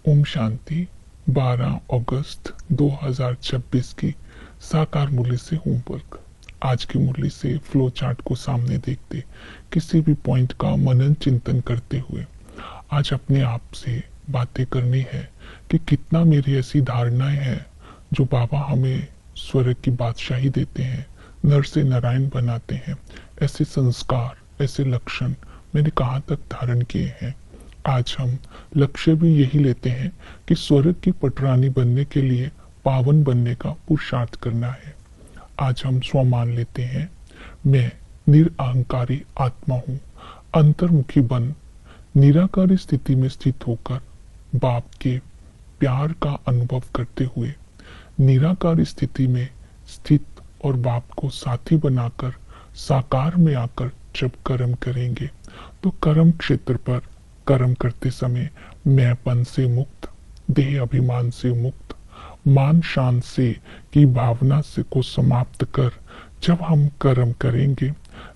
ओम शांति। 12 अगस्त 2026 की साकार मुरली से होमवर्क। आज की मुरली से फ्लो चार्ट को सामने देखते किसी भी पॉइंट का मनन चिंतन करते हुए आज अपने आप से बातें करनी है कि कितना मेरी ऐसी धारणाएं हैं जो बाबा हमें स्वर्ग की बादशाही देते हैं, नर से नारायण बनाते हैं। ऐसे संस्कार, ऐसे लक्षण मैंने कहाँ तक धारण किए हैं। आज हम लक्ष्य भी यही लेते हैं कि स्वर्ग की पटरानी बनने के लिए पावन बनने का पुरुषार्थ करना है। आज हम स्वमान लेते हैं, मैं निरअहंकारी आत्मा हूँ। अंतर्मुखी बन निराकारी स्थिति में स्थित होकर बाप के प्यार का अनुभव करते हुए निराकारी स्थिति में स्थित और बाप को साथी बनाकर साकार में आकर जब कर्म करेंगे तो कर्म क्षेत्र पर कर्म करते समय मैंपन से मुक्त, देह अभिमान से मुक्त, मान शान से की भावना से को समाप्त कर जब हम कर्म करेंगे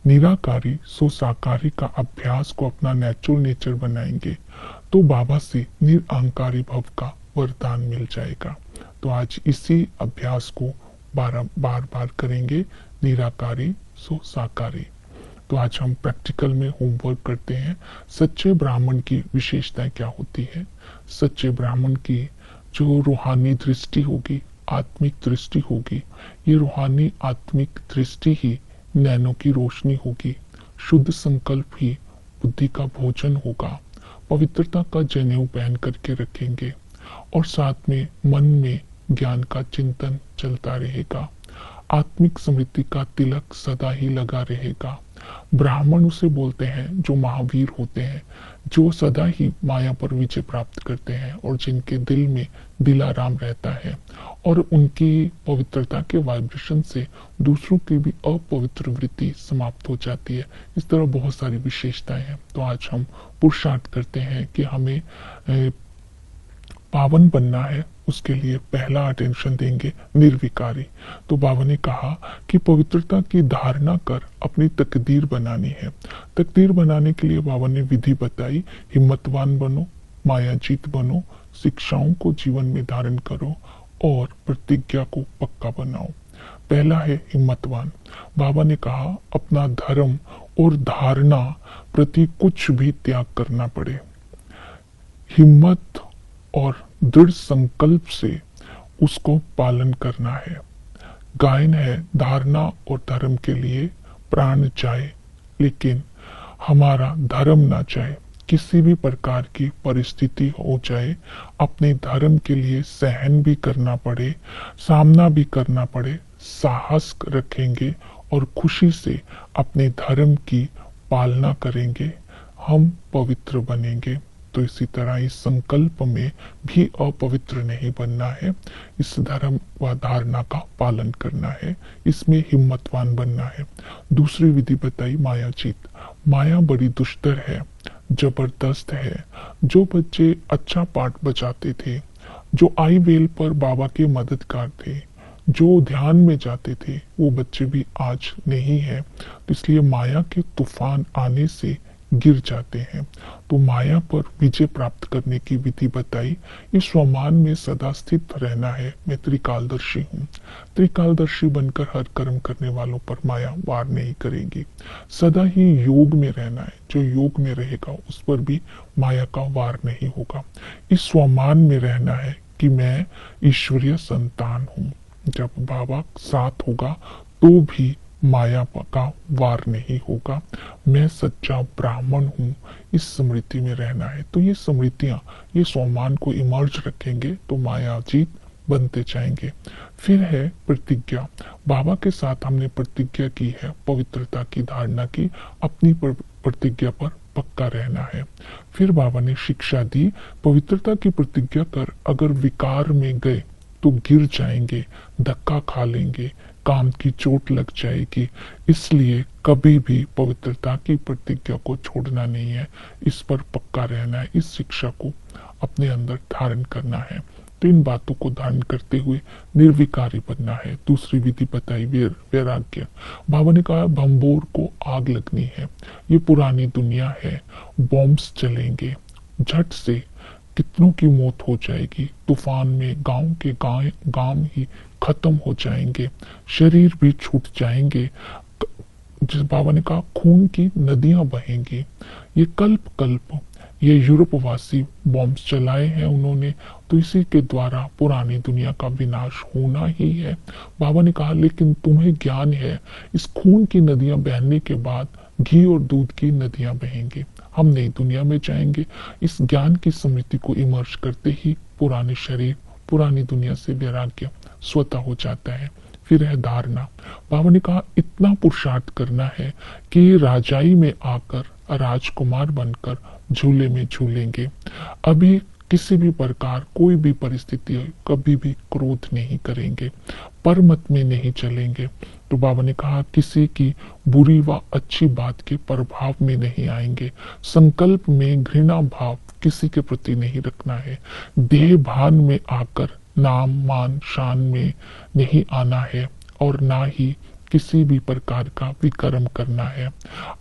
निराकारी सो साकारी का अभ्यास को अपना नेचुरल नेचर बनाएंगे तो बाबा से निरअहंकारी भव का वरदान मिल जाएगा। तो आज इसी अभ्यास को बार बार करेंगे, निराकारी सो साकारी। तो आज हम प्रैक्टिकल में होमवर्क करते हैं। सच्चे ब्राह्मण की विशेषताएं क्या होती है। सच्चे ब्राह्मण की जो रूहानी दृष्टि होगी, आत्मिक दृष्टि होगी, ये रूहानी आत्मिक दृष्टि ही नैनों की रोशनी होगी। शुद्ध संकल्प ही बुद्धि का भोजन होगा। पवित्रता का जनेऊ पहन करके रखेंगे और साथ में मन में ज्ञान का चिंतन चलता रहेगा। आत्मिक स्मृति का तिलक सदा ही लगा रहेगा। ब्राह्मण उसे बोलते हैं जो महावीर होते हैं, जो सदा ही माया पर विजय प्राप्त करते हैं और जिनके दिल में दिलाराम रहता है और उनकी पवित्रता के वाइब्रेशन से दूसरों की भी अपवित्र वृत्ति समाप्त हो जाती है। इस तरह बहुत सारी विशेषताएं हैं। तो आज हम पुरुषार्थ करते हैं कि हमें पावन बनना है। उसके लिए पहला अटेंशन देंगे निर्विकारी। तो बाबा ने कहा कि पवित्रता की धारणा कर अपनी तकदीर बनानी है। तकदीर बनाने के लिए बाबा ने विधि बताई, हिम्मतवान बनो, मायाजीत बनो, शिक्षाओं को जीवन में धारण करो और प्रतिज्ञा को पक्का बनाओ। पहला है हिम्मतवान। बाबा ने कहा अपना धर्म और धारणा प्रति कुछ भी त्याग करना पड़े, हिम्मत और दृढ़ संकल्प से उसको पालन करना है। गायन है धारणा और धर्म के लिए प्राण जाए, लेकिन हमारा धर्म ना जाए। किसी भी प्रकार की परिस्थिति हो जाए, अपने धर्म के लिए सहन भी करना पड़े, सामना भी करना पड़े, साहस रखेंगे और खुशी से अपने धर्म की पालना करेंगे, हम पवित्र बनेंगे। तो इसी तरह इस संकल्प में भी अपवित्र नहीं बनना है। इस धर्म व धारणा का पालन करना है, इसमें हिम्मतवान बनना है। दूसरी विधि बताई मायाजीत। माया बड़ी दुष्टर है, जबरदस्त है। जो बच्चे अच्छा पाठ बजाते थे, जो आई वेल पर बाबा के मददगार थे, जो ध्यान में जाते थे, वो बच्चे भी आज नहीं है। तो इसलिए माया के तूफान आने से गिर जाते हैं। तो माया पर विजय प्राप्त करने की विधि बताई। इस स्वमान में सदा स्थित रहना है। मैं त्रिकालदर्शी हूँ। त्रिकालदर्शी बनकर हर कर्म करने वालों पर माया वार नहीं करेगी। सदा ही योग में रहना है। जो योग में रहेगा उस पर भी माया का वार नहीं होगा। इस स्वमान में रहना है कि मैं ईश्वरीय संतान हूँ। जब बाबा साथ होगा तो भी माया का वार नहीं होगा। मैं सच्चा ब्राह्मण हूँ, इस स्मृति में रहना है। तो ये स्मृतियां, ये स्वमान को इमर्ज रखेंगे तो मायाजीत बनते जाएंगे। फिर है प्रतिज्ञा। बाबा के साथ हमने प्रतिज्ञा की है, पवित्रता की धारणा की, अपनी प्रतिज्ञा पर पक्का रहना है। फिर बाबा ने शिक्षा दी, पवित्रता की प्रतिज्ञा कर अगर विकार में गए तो गिर जाएंगे, धक्का खा लेंगे, काम की चोट लग जाएगी। इसलिए कभी भी पवित्रता की प्रतिज्ञा को छोड़ना नहीं है, इस पर पक्का रहना है, इस शिक्षा को अपने अंदर धारण करना है। तो इन बातों को धारण करते हुए निर्विकारी बनना है। दूसरी विधि बताई वैराग्य। बाबा ने कहा भंबोर को आग लगनी है, ये पुरानी दुनिया है, बॉम्ब्स चलेंगे, झट से कितनों की मौत हो जाएगी तूफान में, गांव के गांव ही खत्म हो जाएंगे, शरीर भी छूट जाएंगे। जिस बाबा ने कहा खून की नदियां बहेंगी। ये कल्प कल्प ये यूरोपवासी बॉम्ब्स चलाए हैं उन्होंने, तो इसी के द्वारा पुरानी दुनिया का विनाश होना ही है। बाबा ने कहा लेकिन तुम्हें ज्ञान है, इस खून की नदियां बहने के बाद घी और दूध की नदियां बहेंगी। हम नई दुनिया में जाएंगे। इस ज्ञान की स्मृति को इमर्ज करते ही पुराने शरीर, पुरानी दुनिया से वैराग्य स्वतः हो जाता है। फिर है धारणा। बाबा ने कहा इतना पुरुषार्थ करना है कि राजाई में आकर राजकुमार बनकर झूले में झूलेंगे। अभी किसी भी प्रकार कोई भी परिस्थिति कभी भी क्रोध नहीं करेंगे, परमत में नहीं चलेंगे। तो बाबा ने कहा किसी की बुरी व अच्छी बात के प्रभाव में नहीं आएंगे। संकल्प में घृणा भाव किसी के प्रति नहीं रखना है। देह भान में आकर नाम मान शान में नहीं आना है और ना ही किसी भी प्रकार का विकर्म करना है।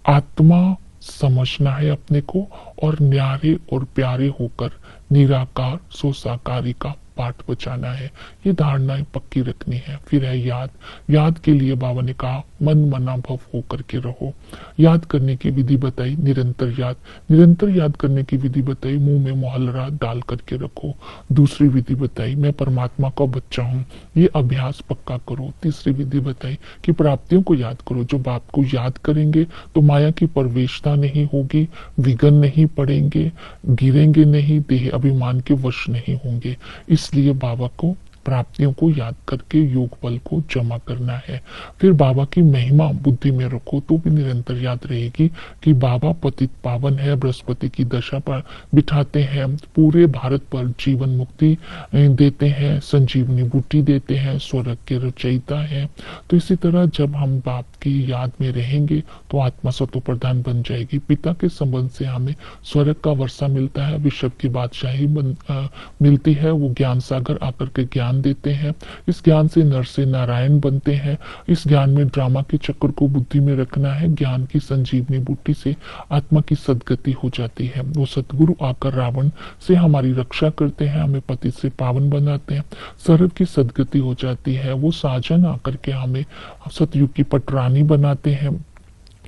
आत्मा समझना है अपने को और न्यारे और प्यारे होकर निराकार सोसाकारी का पाठ बचाना है। ये धारणाएं पक्की रखनी है। फिर है याद। याद के लिए बाबा ने कहा मन मना भव होकर के रहो। याद करने की विधि बताई निरंतर याद। निरंतर याद करने की विधि बताई मुंह में मोहल्ला डाल करके रखो। दूसरी विधि बताई मैं परमात्मा का बच्चा हूँ, ये अभ्यास पक्का करो। तीसरी विधि बताई कि प्राप्तियों को याद करो। जो बाप को याद करेंगे तो माया की प्रवेशता नहीं होगी, विघ्न नहीं पड़ेंगे, गिरेंगे नहीं, देह अभिमान के वश नहीं होंगे। इसलिए बाबा को प्राप्तियों को याद करके योग बल को जमा करना है। फिर बाबा की महिमा बुद्धि में रखो तो भी निरंतर याद रहेगी कि बाबा पतित पावन है, बृहस्पति की दशा पर बिठाते हैं, पूरे भारत पर जीवन मुक्ति देते हैं, संजीवनी बूटी देते हैं, स्वर्ग के रचयिता है। तो इसी तरह जब हम बाप की याद में रहेंगे तो आत्मा सतो प्रधान बन जाएगी। पिता के संबंध से हमें स्वर्ग का वर्षा मिलता है, विश्व की बादशाही मिलती है। वो ज्ञान सागर आकर के ज्ञान देते हैं। इस ज्ञान से नर से नारायण बनते हैं। इस ज्ञान में ड्रामा के चक्र को बुद्धि में रखना है। ज्ञान की संजीवनी बूटी से आत्मा की सदगति हो जाती है। वो सतगुरु आकर रावण से हमारी रक्षा करते हैं, हमें पति से पावन बनाते हैं, सर्व की सदगति हो जाती है। वो साजन आकर के हमें सतयुग की पटरानी बनाते हैं,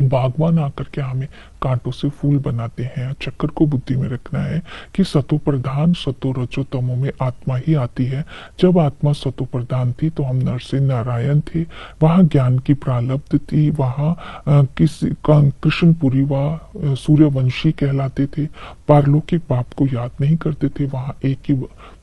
बागवान आकर के हमें कांटों से फूल बनाते हैं। चक्कर को बुद्धि में रखना है कि सतो प्रधान सतो रजो तमो में आत्मा ही आती है। जब आत्मा सतो प्रधान थी तो हम नर से नारायण थे, वहाँ ज्ञान की प्रारब्ध थी, वहाँ कृष्णपुरी व सूर्यवंशी कहलाते थे। पारलौकिक बाप को याद नहीं करते थे, वहाँ एक ही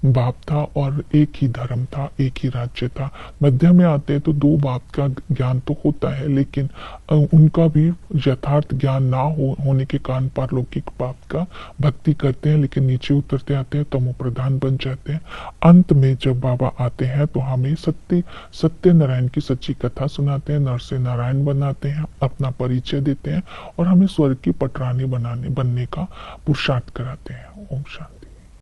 बाप था और एक ही धर्म था, एक ही राज्य था। मध्य में आते हैं तो दो बाप का ज्ञान तो होता है, लेकिन उनका भी यथार्थ ज्ञान ना होने के कारण पारलौकिक बाप का भक्ति करते हैं, लेकिन नीचे उतरते आते हैं तमो प्रधान बन जाते हैं। अंत में जब बाबा आते हैं तो हमें सत्य नारायण की सच्ची कथा सुनाते हैं, नर से नारायण बनाते हैं, अपना परिचय देते हैं और हमें स्वर्ग की पटरानी बनने का पुरुषार्थ कराते हैं। ओम शांति।